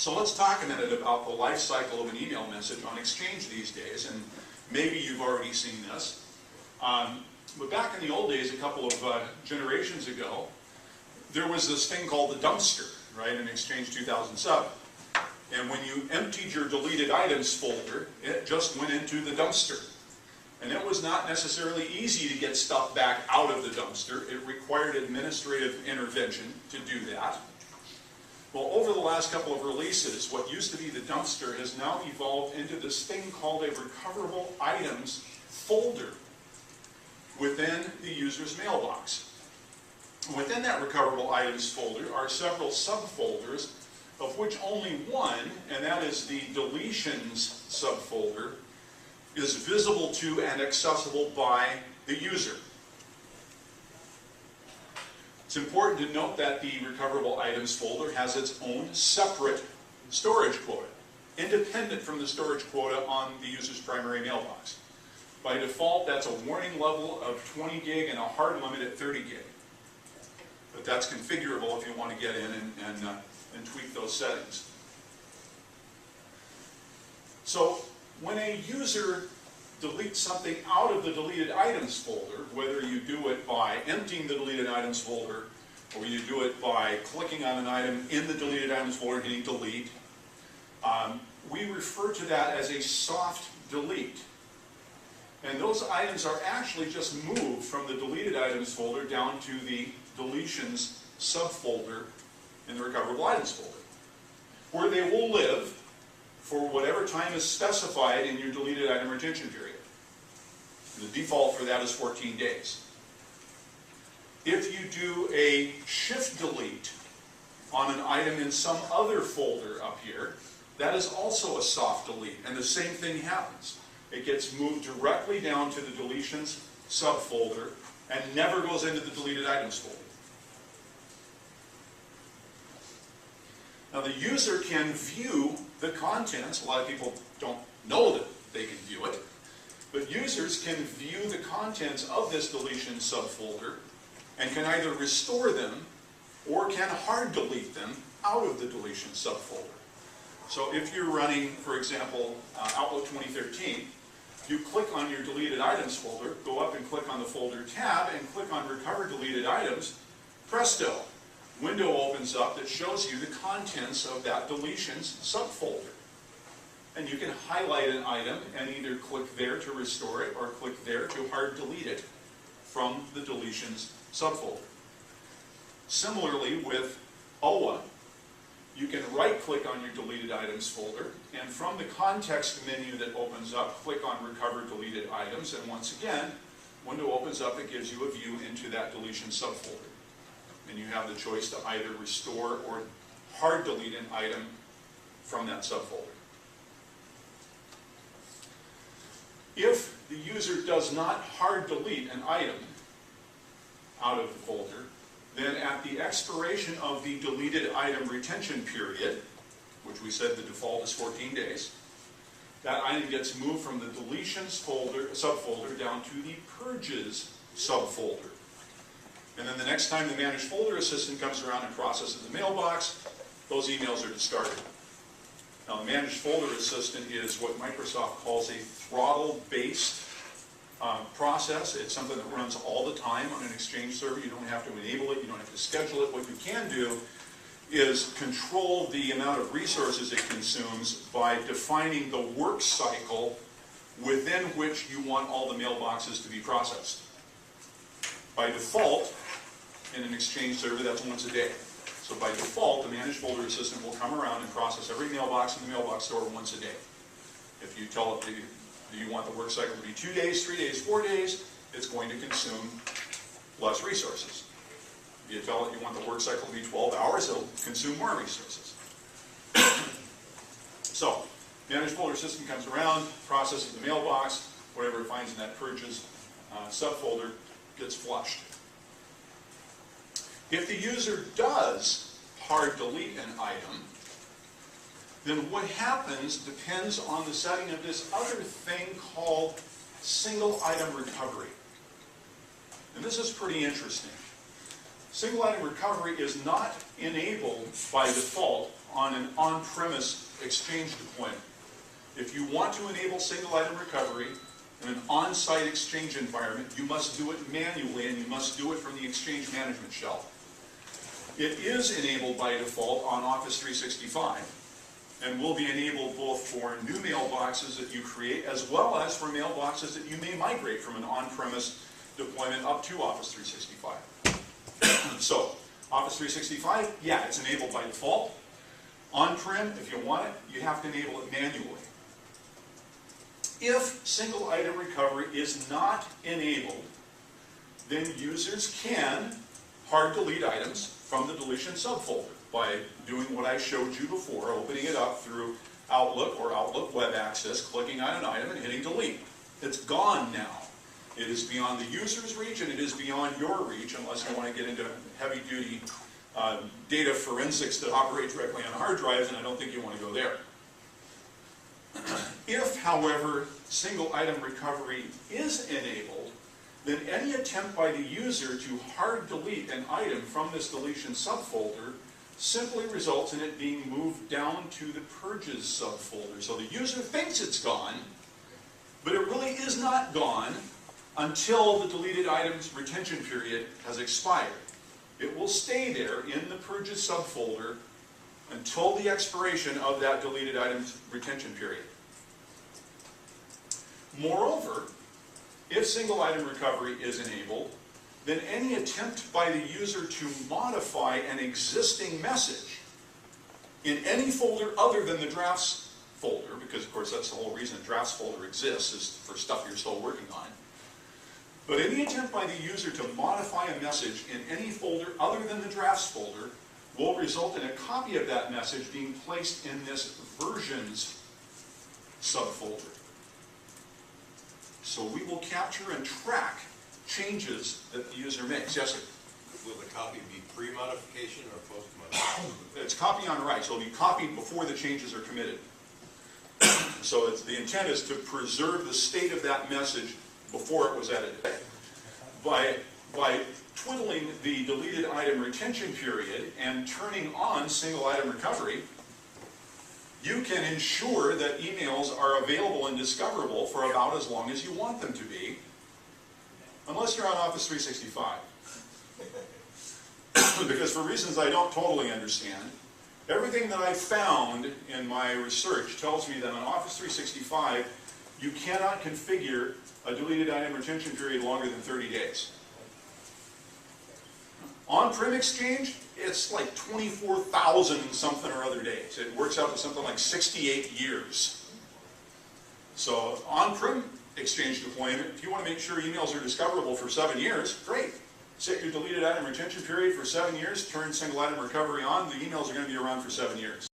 So let's talk a minute about the life cycle of an email message on Exchange these days, and maybe you've already seen this. But back in the old days, a couple of generations ago, there was this thing called the dumpster, right, in Exchange 2007. And when you emptied your deleted items folder, it just went into the dumpster. And it was not necessarily easy to get stuff back out of the dumpster. It required administrative intervention to do that. Well, over the last couple of releases, what used to be the dumpster has now evolved into this thing called a recoverable items folder within the user's mailbox. Within that recoverable items folder are several subfolders, of which only one, and that is the deletions subfolder, is visible to and accessible by the user. It's important to note that the recoverable items folder has its own separate storage quota, independent from the storage quota on the user's primary mailbox. By default, that's a warning level of 20 gig and a hard limit at 30 gig. But that's configurable if you want to get in and tweak those settings. So when a user deletes something out of the deleted items folder, whether you do it by emptying the deleted items folder, or you do it by clicking on an item in the deleted items folder and hitting delete, we refer to that as a soft delete. And those items are actually just moved from the deleted items folder down to the deletions subfolder in the recoverable items folder, where they will live for whatever time is specified in your deleted item retention period. The default for that is 14 days. If you do a shift delete on an item in some other folder up here, that is also a soft delete, and the same thing happens. It gets moved directly down to the deletions subfolder and never goes into the deleted items folder. Now the user can view the contents. A lot of people don't know that they can view it, but users can view the contents of this deletion subfolder and can either restore them or can hard delete them out of the deletion subfolder. So if you're running, for example, Outlook 2013, you click on your deleted items folder, go up and click on the folder tab and click on recover deleted items, presto, window opens up that shows you the contents of that deletions subfolder. And you can highlight an item and either click there to restore it or click there to hard delete it from the deletions subfolder. Similarly with OWA, you can right-click on your deleted items folder, and from the context menu that opens up, click on recover deleted items, and once again, window opens up that gives you a view into that deletion subfolder. And you have the choice to either restore or hard delete an item from that subfolder. If the user does not hard delete an item out of the folder, then at the expiration of the deleted item retention period, which we said the default is 14 days, that item gets moved from the deletions folder, subfolder down to the purges subfolder. And then the next time the Manage Folder Assistant comes around and processes the mailbox, those emails are discarded. Now the Manage Folder Assistant is what Microsoft calls a throttle-based process. It's something that runs all the time on an Exchange server. You don't have to enable it, you don't have to schedule it. What you can do is control the amount of resources it consumes by defining the work cycle within which you want all the mailboxes to be processed. By default, in an Exchange server, that's once a day. So by default, the Manage Folder Assistant will come around and process every mailbox in the mailbox store once a day. If you tell it do you want the work cycle to be 2 days, 3 days, 4 days, it's going to consume less resources. If you tell it you want the work cycle to be 12 hours, it'll consume more resources. So, Manage Folder System comes around, processes the mailbox, whatever it finds in that purges subfolder gets flushed. If the user does hard delete an item, then what happens depends on the setting of this other thing called single item recovery. And this is pretty interesting. Single item recovery is not enabled by default on an on-premise Exchange deployment. If you want to enable single item recovery in an on-site Exchange environment, you must do it manually, and you must do it from the Exchange management shell. It is enabled by default on Office 365, and will be enabled both for new mailboxes that you create, as well as for mailboxes that you may migrate from an on-premise deployment up to Office 365. So, Office 365, yeah, it's enabled by default. On-prem, if you want it, you have to enable it manually. If single item recovery is not enabled, then users can hard delete items from the deletion subfolder by doing what I showed you before, opening it up through Outlook or Outlook Web Access, clicking on an item and hitting delete. It's gone now. It is beyond the user's reach, and it is beyond your reach, unless you want to get into heavy-duty data forensics that operate directly on hard drives, and I don't think you want to go there. If, however, single item recovery is enabled, then any attempt by the user to hard delete an item from this deletion subfolder simply results in it being moved down to the purges subfolder. So the user thinks it's gone, but it really is not gone until the deleted items retention period has expired. It will stay there in the purges subfolder until the expiration of that deleted items retention period. Moreover, if single item recovery is enabled, then any attempt by the user to modify an existing message in any folder other than the drafts folder, because of course that's the whole reason the drafts folder exists, is for stuff you're still working on. But any attempt by the user to modify a message in any folder other than the drafts folder will result in a copy of that message being placed in this versions subfolder. So we will capture and track changes that the user makes. Yes, sir? Will the copy be pre-modification or post-modification? It's copy on write, so it'll be copied before the changes are committed. So the intent is to preserve the state of that message before it was edited. By twiddling the deleted item retention period and turning on single item recovery, you can ensure that emails are available and discoverable for about as long as you want them to be, unless you're on Office 365. Because for reasons I don't totally understand, everything that I found in my research tells me that on Office 365, you cannot configure a deleted item retention period longer than 30 days. On-prem Exchange, it's like 24,000 something or other days. It works out to something like 68 years. So on-prem Exchange deployment, if you want to make sure emails are discoverable for 7 years, great. Set your deleted item retention period for 7 years, turn single item recovery on, the emails are going to be around for 7 years.